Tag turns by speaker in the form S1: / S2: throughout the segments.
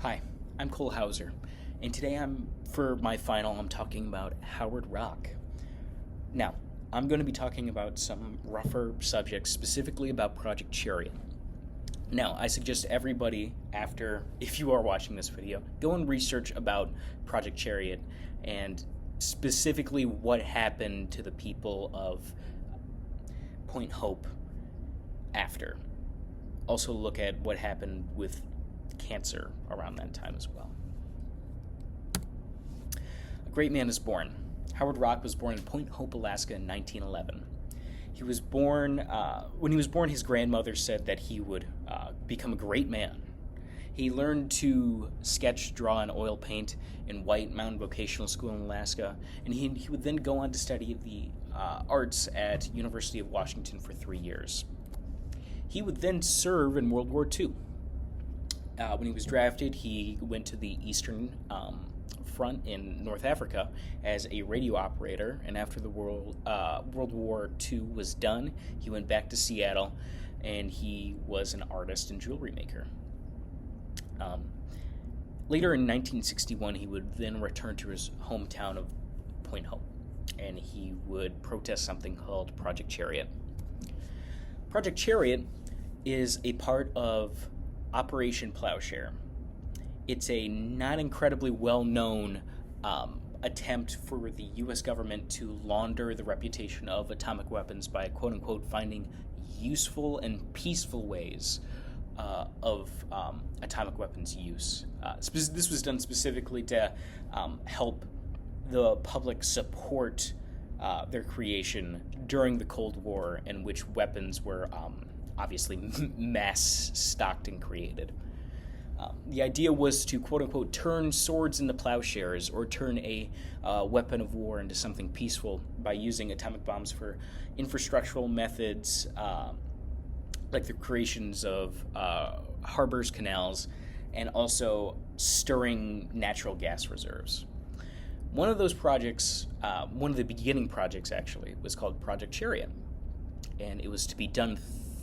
S1: Hi, I'm Cole Hauser, and today for my final, I'm talking about Howard Rock. Now, I'm going to be talking about some rougher subjects, specifically about Project Chariot. Now, I suggest everybody, if you are watching this video, go and research about Project Chariot and specifically what happened to the people of Point Hope after. Also, look at what happened with cancer around that time as well. A great man is born. Howard Rock was born in Point Hope, Alaska in 1911. He was born, when he was born, his grandmother said that he would become a great man. He learned to sketch, draw, and oil paint in White Mountain Vocational School in Alaska, and he would then go on to study the arts at University of Washington for 3 years. He would then serve in World War II. When he was drafted, he went to the Eastern Front in North Africa as a radio operator, and after the World War II was done, he went back to Seattle, and he was an artist and jewelry maker. Later in 1961, he would then return to his hometown of Point Hope, and he would protest something called Project Chariot. Project Chariot is a part of Operation Plowshare. It's a not incredibly well-known attempt for the U.S. government to launder the reputation of atomic weapons by quote-unquote finding useful and peaceful ways of atomic weapons use. This was done specifically to help the public support their creation during the Cold War, in which weapons were obviously mass stocked and created. The idea was to quote-unquote turn swords into plowshares, or turn a weapon of war into something peaceful by using atomic bombs for infrastructural methods, like the creations of harbors, canals, and also stirring natural gas reserves. One of those projects, one of the beginning projects actually, was called Project Chariot, and it was to be done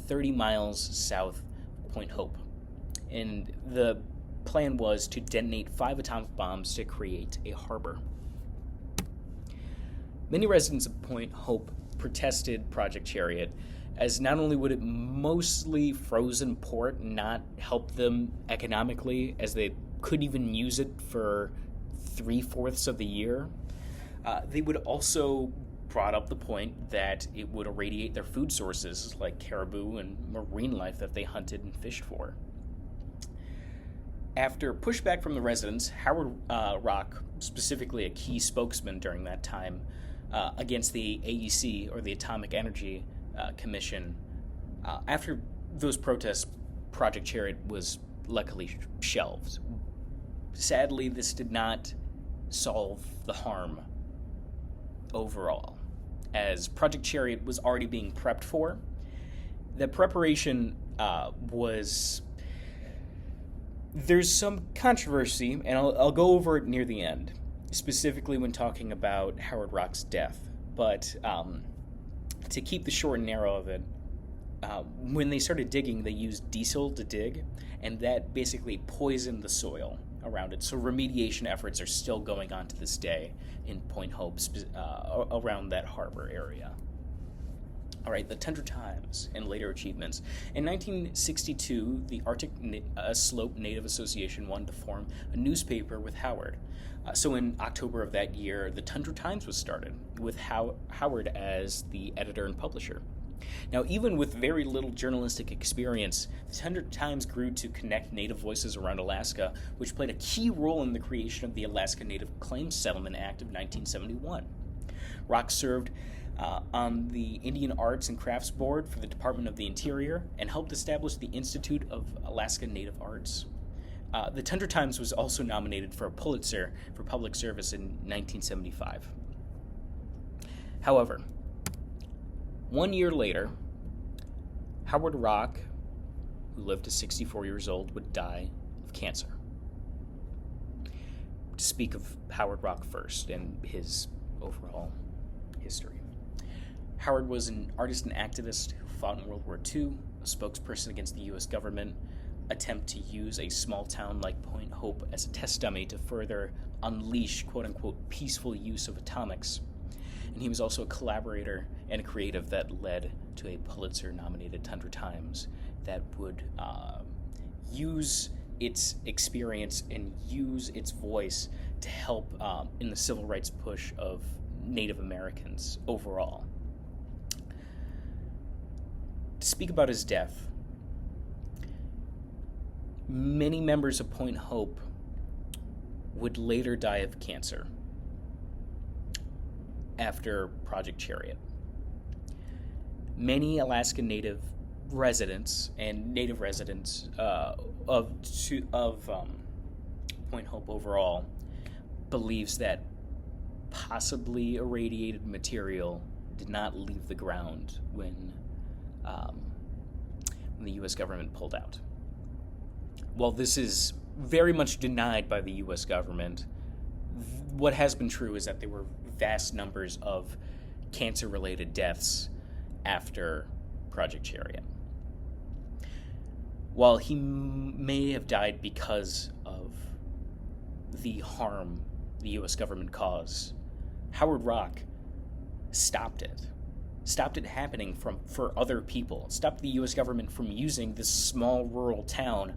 S1: 30 miles south of Point Hope. And the plan was to detonate 5 atomic bombs to create a harbor. Many residents of Point Hope protested Project Chariot, as not only would it mostly frozen port not help them economically, as they couldn't even use it for 3/4 of the year, they would also brought up the point that it would irradiate their food sources like caribou and marine life that they hunted and fished for. After pushback from the residents, Howard Rock, specifically a key spokesman during that time, against the AEC, or the Atomic Energy Commission, after those protests, Project Chariot was luckily shelved. Sadly, this did not solve the harm overall, as Project Chariot was already being prepped for. The preparation there's some controversy, and I'll go over it near the end, specifically when talking about Howard Rock's death. But to keep the short and narrow of it, when they started digging, they used diesel to dig, and that basically poisoned the soil around it. So remediation efforts are still going on to this day in Point Hope, around that harbor area. All right, the Tundra Times and later achievements. In 1962, the Arctic Slope Native Association wanted to form a newspaper with Howard. So in October of that year, the Tundra Times was started, with Howard as the editor and publisher. Now, even with very little journalistic experience, the Tundra Times grew to connect Native voices around Alaska, which played a key role in the creation of the Alaska Native Claims Settlement Act of 1971. Rock served on the Indian Arts and Crafts Board for the Department of the Interior and helped establish the Institute of Alaska Native Arts. The Tundra Times was also nominated for a Pulitzer for public service in 1975. However, 1 year later, Howard Rock, who lived to 64 years old, would die of cancer. To speak of Howard Rock first and his overall history. Howard was an artist and activist who fought in World War II, a spokesperson against the U.S. government, attempt to use a small town like Point Hope as a test dummy to further unleash quote-unquote peaceful use of atomics. And he was also a collaborator and a creative that led to a Pulitzer-nominated Tundra Times that would use its experience and use its voice to help in the civil rights push of Native Americans overall. To speak about his death, many members of Point Hope would later die of cancer after Project Chariot. Many Alaska Native residents and Native residents of Point Hope overall believes that possibly irradiated material did not leave the ground when the U.S. government pulled out. While this is very much denied by the U.S. government, what has been true is that there were vast numbers of cancer-related deaths after Project Chariot. While he may have died because of the harm the U.S. government caused, Howard Rock stopped it happening for other people, stopped the U.S. government from using this small rural town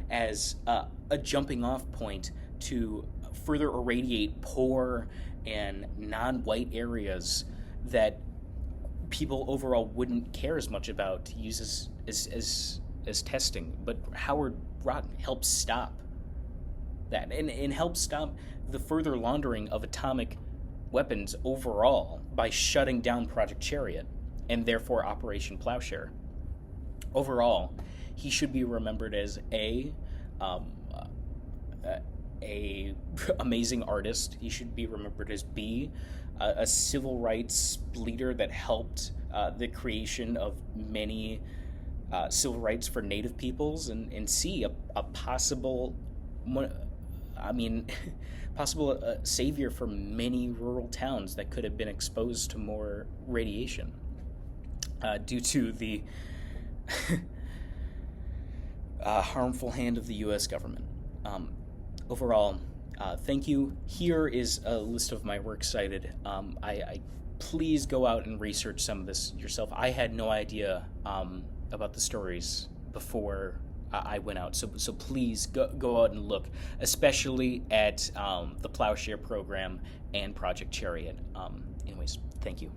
S1: as a jumping off point to further irradiate poor and non-white areas that people overall wouldn't care as much about to use as testing. But Howard Rock helped stop that and helped stop the further laundering of atomic weapons overall by shutting down Project Chariot and therefore Operation Plowshare. Overall, he should be remembered as a amazing artist. He should be remembered as B, a civil rights leader that helped the creation of many civil rights for Native peoples, and C, a possible possible savior for many rural towns that could have been exposed to more radiation due to the harmful hand of the U.S. government. Overall, thank you. Here is a list of my works cited. I please go out and research some of this yourself. I had no idea about the stories before I went out, so please go out and look, especially at the Plowshare program and Project Chariot. Anyways, thank you.